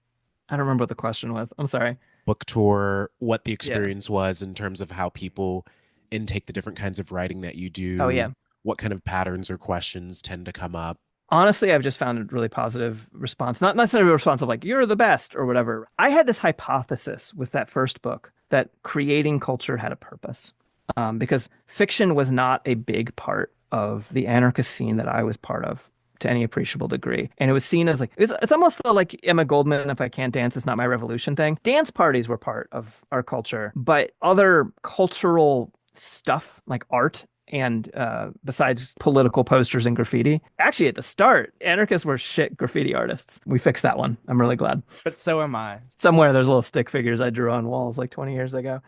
I don't remember what the question was. I'm sorry. Book tour, what the experience was in terms of how people intake the different kinds of writing that you do. Oh, yeah. What kind of patterns or questions tend to come up. Honestly, I've just found a really positive response. Not necessarily a response of like, you're the best or whatever. I had this hypothesis with that first book that creating culture had a purpose because fiction was not a big part of the anarchist scene that I was part of to any appreciable degree. And it was seen as like, it's almost like Emma Goldman, if I can't dance, it's not my revolution thing. Dance parties were part of our culture, but other cultural stuff like art and besides political posters and graffiti. Actually, at the start, anarchists were shit graffiti artists. We fixed that one. I'm really glad. But so am I. Somewhere there's little stick figures I drew on walls like 20 years ago.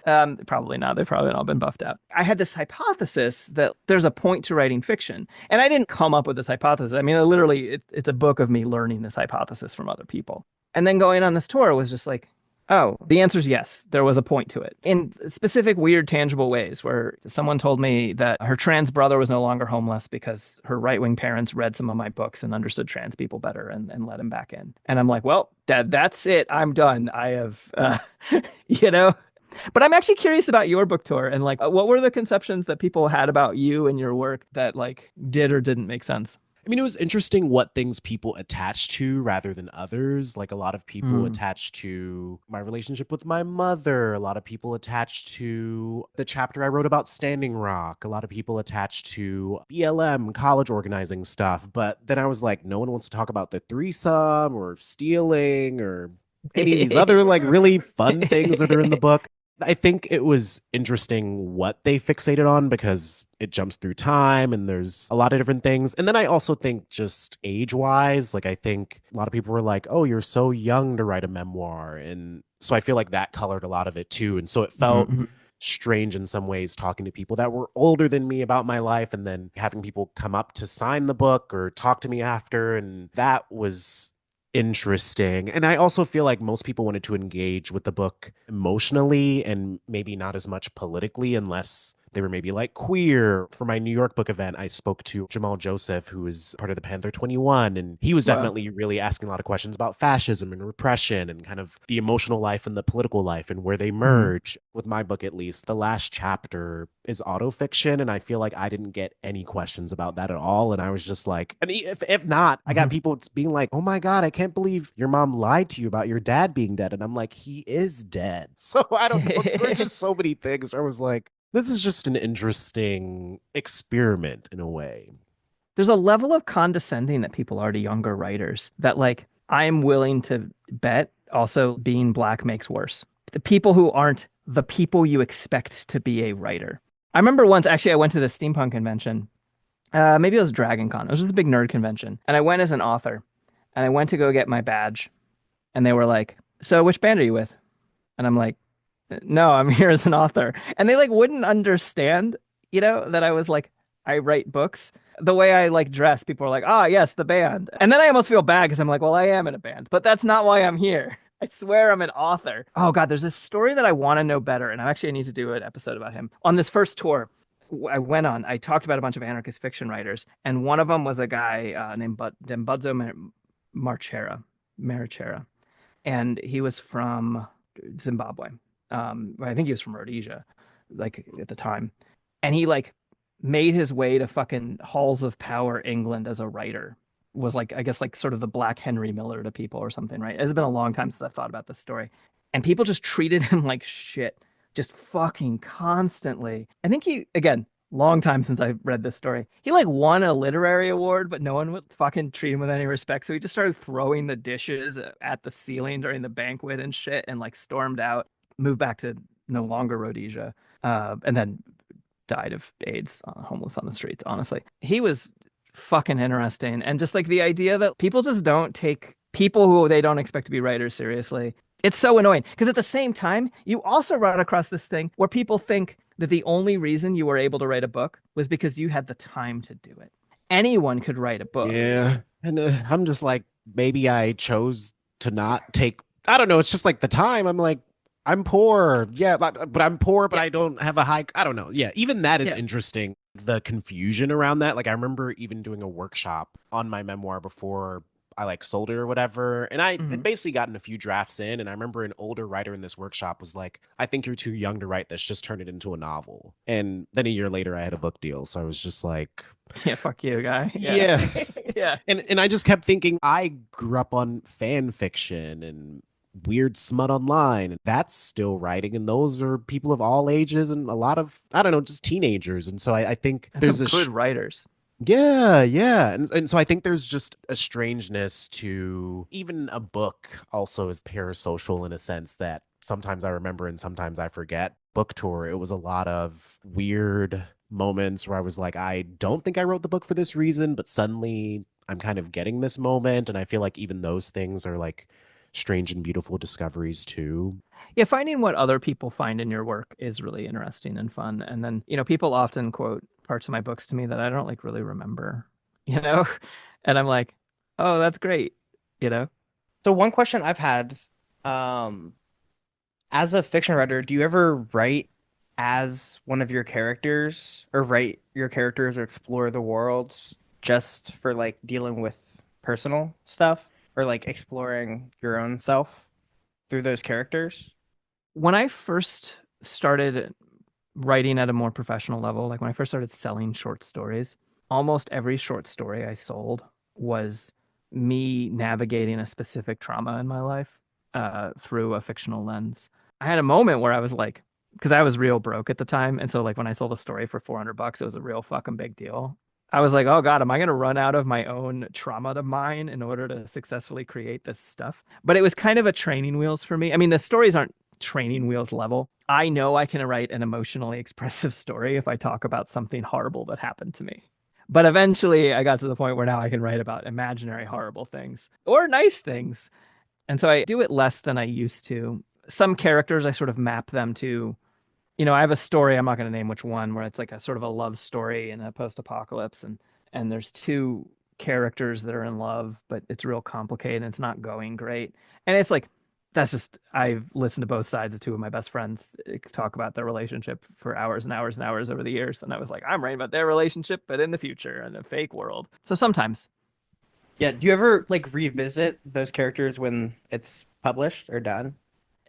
Probably not. They've probably all been buffed out. I had this hypothesis that there's a point to writing fiction. And I didn't come up with this hypothesis. I mean, it's a book of me learning this hypothesis from other people. And then going on this tour was just like, oh, the answer is yes. There was a point to it in specific, weird, tangible ways where someone told me that her trans brother was no longer homeless because her right-wing parents read some of my books and understood trans people better and let him back in. And I'm like, well, that's it. I'm done. I have, But I'm actually curious about your book tour and like, what were the conceptions that people had about you and your work that like did or didn't make sense? I mean, it was interesting what things people attach to rather than others. Like a lot of people attach to my relationship with my mother. A lot of people attach to the chapter I wrote about Standing Rock. A lot of people attach to BLM, college organizing stuff. But then I was like, no one wants to talk about the threesome or stealing or any of these other like really fun things that are in the book. I think it was interesting what they fixated on because it jumps through time and there's a lot of different things. And then I also think just age-wise, like I think a lot of people were like, oh, you're so young to write a memoir. And so I feel like that colored a lot of it too. And so it felt strange in some ways talking to people that were older than me about my life and then having people come up to sign the book or talk to me after. And that was interesting. And I also feel like most people wanted to engage with the book emotionally and maybe not as much politically unless they were maybe like queer. For my New York book event, I spoke to Jamal Joseph, who is part of the Panther 21, and he was Wow. definitely really asking a lot of questions about fascism and repression and kind of the emotional life and the political life and where they Mhm. merge. With my book, at least, the last chapter is autofiction, and I feel like I didn't get any questions about that at all. And I was just like, and if not, I got Mhm. people being like, "Oh my God, I can't believe your mom lied to you about your dad being dead," and I'm like, "He is dead." So I don't know. There were just so many things where I was like, this is just an interesting experiment in a way. There's a level of condescending that people are to younger writers that, like, I'm willing to bet also being black makes worse. The people who aren't the people you expect to be a writer. I remember once, actually, I went to the steampunk convention. Maybe it was Dragon Con. It was just a big nerd convention. And I went as an author. And I went to go get my badge. And they were like, "So which band are you with?" And I'm like, "No, I'm here as an author." And they like wouldn't understand, that I was like, I write books. The way I like dress, people are like, "Ah, yes, the band." And then I almost feel bad because I'm like, well, I am in a band, but that's not why I'm here. I swear I'm an author. Oh God, there's this story that I want to know better, and I need to do an episode about him. On this first tour, I talked about a bunch of anarchist fiction writers, and one of them was a guy named Dembudzo Marchera, Marichera, and he was from Zimbabwe. I think he was from Rhodesia, like at the time, and he like made his way to fucking halls of power England as a writer. Was like, I guess, like sort of the Black Henry Miller to people or something, right? It's been a long time since I've thought about this story, and people just treated him like shit, just fucking constantly. I think he, again, long time since I've read this story. He like won a literary award, but no one would fucking treat him with any respect. So he just started throwing the dishes at the ceiling during the banquet and shit, and like stormed out, moved back to no longer Rhodesia, and then died of AIDS, homeless on the streets. Honestly, he was fucking interesting, and just like the idea that people just don't take people who they don't expect to be writers seriously. It's so annoying because at the same time, you also run across this thing where people think that the only reason you were able to write a book was because you had the time to do it. Anyone could write a book. Yeah. And I'm just like, maybe I chose to not take, I don't know. It's just like the time. I'm like, I'm poor. Yeah. But I'm poor, but Yeah, I don't have a high, I don't know. Yeah. Even that is yeah. interesting. The confusion around that. Like, I remember even doing a workshop on my memoir before I like sold it or whatever. And I had Mhm. basically gotten a few drafts in. And I remember an older writer in this workshop was like, "I think you're too young to write this. Just turn it into a novel." And then a year later, I had a book deal. So I was just like, Yeah, fuck you, guy. Yeah. yeah. Yeah. And I just kept thinking I grew up on fan fiction and weird smut online. And that's still writing. And those are people of all ages and a lot of, I don't know, just teenagers. And so I think And there's some a good writers. yeah, yeah. And so I think there's just a strangeness to even a book also is parasocial in a sense that sometimes I remember and sometimes I forget. Book tour, it was a lot of weird moments where I was like, I don't think I wrote the book for this reason, but suddenly I'm kind of getting this moment. And I feel like even those things are like strange and beautiful discoveries too. Yeah, finding what other people find in your work is really interesting and fun. And then, people often quote parts of my books to me that I don't like really remember, you know? And I'm like, "Oh, that's great." You know? So one question I've had, um, as a fiction writer, do you ever write as one of your characters or write your characters or explore the worlds just for like dealing with personal stuff or like exploring your own self through those characters? When I first started writing at a more professional level, like when I first started selling short stories, almost every short story I sold was me navigating a specific trauma in my life through a fictional lens. I had a moment where I was like, because I was real broke at the time, and so like when I sold a story for $400, it was a real fucking big deal. I was like, oh God, am I gonna run out of my own trauma to mine in order to successfully create this stuff? But it was kind of a training wheels for me. I mean, the stories aren't training wheels level. I know I can write an emotionally expressive story if I talk about something horrible that happened to me. But eventually I got to the point where now I can write about imaginary horrible things or nice things. And so I do it less than I used to. Some characters, I sort of map them to, I have a story, I'm not going to name which one, where it's like a sort of a love story in a post-apocalypse, and there's two characters that are in love, but it's real complicated and it's not going great. And it's like that's just, I've listened to both sides of two of my best friends talk about their relationship for hours and hours and hours over the years. And I was like, I'm writing about their relationship, but in the future, in a fake world. So sometimes. Yeah. Do you ever like revisit those characters when it's published or done?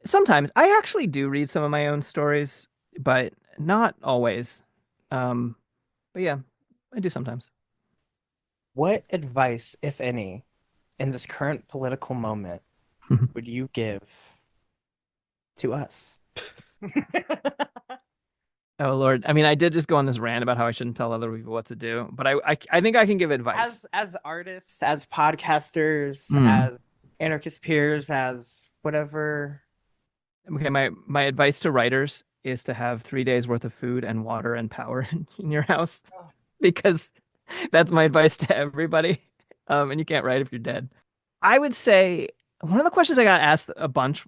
Sometimes I actually do read some of my own stories, but not always. Um, but yeah, I do sometimes. What advice, if any, in this current political moment would you give to us? Oh Lord. I mean, I did just go on this rant about how I shouldn't tell other people what to do, but I think I can give advice. As artists, as podcasters, Mm. as anarchist peers, as whatever. Okay, my advice to writers is to have 3 days worth of food and water and power in your house, because that's my advice to everybody. And you can't write if you're dead. I would say one of the questions I got asked a bunch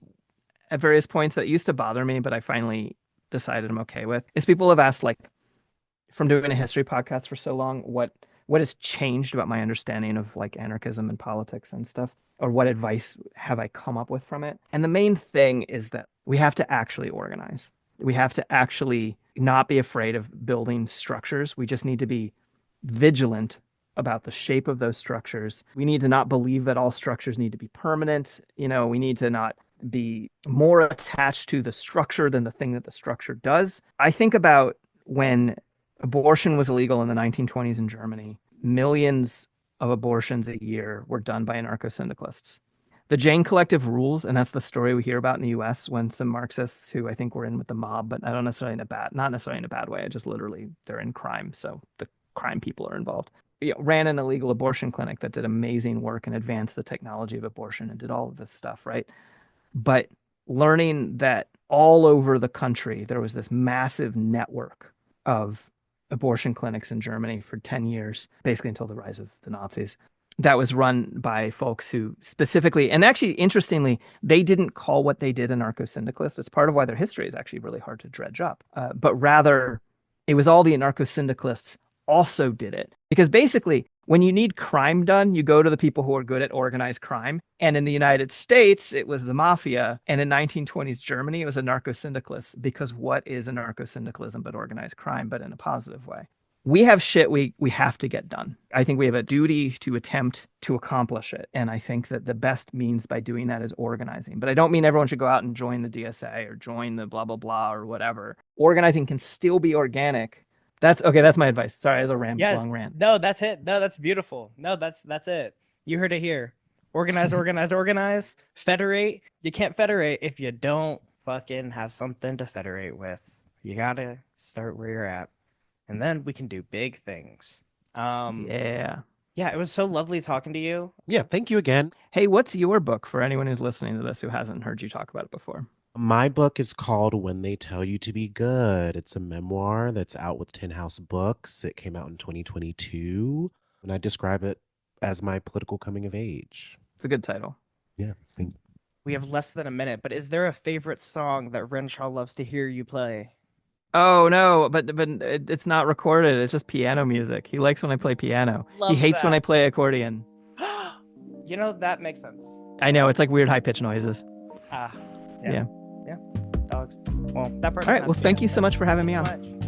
at various points that used to bother me, but I finally decided I'm okay with, is people have asked, like, from doing a history podcast for so long, what has changed about my understanding of like anarchism and politics and stuff, or what advice have I come up with from it? And the main thing is that we have to actually organize. We have to actually not be afraid of building structures. We just need to be vigilant about the shape of those structures. We need to not believe that all structures need to be permanent. We need to not be more attached to the structure than the thing that the structure does. I think about when abortion was illegal in the 1920s in Germany. Millions of abortions a year were done by anarcho-syndicalists. The Jane Collective rules, and that's the story we hear about in the US when some Marxists who I think were in with the mob, but I don't necessarily not necessarily in a bad way. I just literally, they're in crime. So the crime people are involved. Ran an illegal abortion clinic that did amazing work and advanced the technology of abortion and did all of this stuff, right? But learning that all over the country, there was this massive network of abortion clinics in Germany for 10 years, basically until the rise of the Nazis, that was run by folks who specifically, and actually, interestingly, they didn't call what they did anarcho-syndicalist. It's part of why their history is actually really hard to dredge up. But rather, it was all the anarcho-syndicalists also did it. Because basically, when you need crime done, you go to the people who are good at organized crime. And in the United States, it was the mafia. And in 1920s Germany, it was anarcho-syndicalists. Because what is anarcho-syndicalism but organized crime, but in a positive way? We have shit we have to get done. I think we have a duty to attempt to accomplish it. And I think that the best means by doing that is organizing. But I don't mean everyone should go out and join the DSA or join the blah, blah, blah, or whatever. Organizing can still be organic. That's okay. That's my advice. Sorry, as a long rant. No, that's it. No, that's beautiful. No, that's it. You heard it here. Organize, organize, organize. Federate. You can't federate if you don't fucking have something to federate with. You gotta start where you're at, and then we can do big things. Yeah. Yeah, it was so lovely talking to you. Yeah, thank you again. Hey, what's your book for anyone who's listening to this who hasn't heard you talk about it before? My book is called When They Tell You to Be Good. It's a memoir that's out with Tin House Books. It came out in 2022, and I describe it as my political coming of age. It's a good title. Yeah. We have less than a minute, but is there a favorite song that Renshaw loves to hear you play? Oh no, but it's not recorded. It's just piano music. He likes when I play piano. Love He hates when that. I play accordion. You know, that makes sense. I know, it's like weird high pitched noises. Ah, Yeah. dogs. Well, that part. All right. Well, thank you so much for having me on. Much.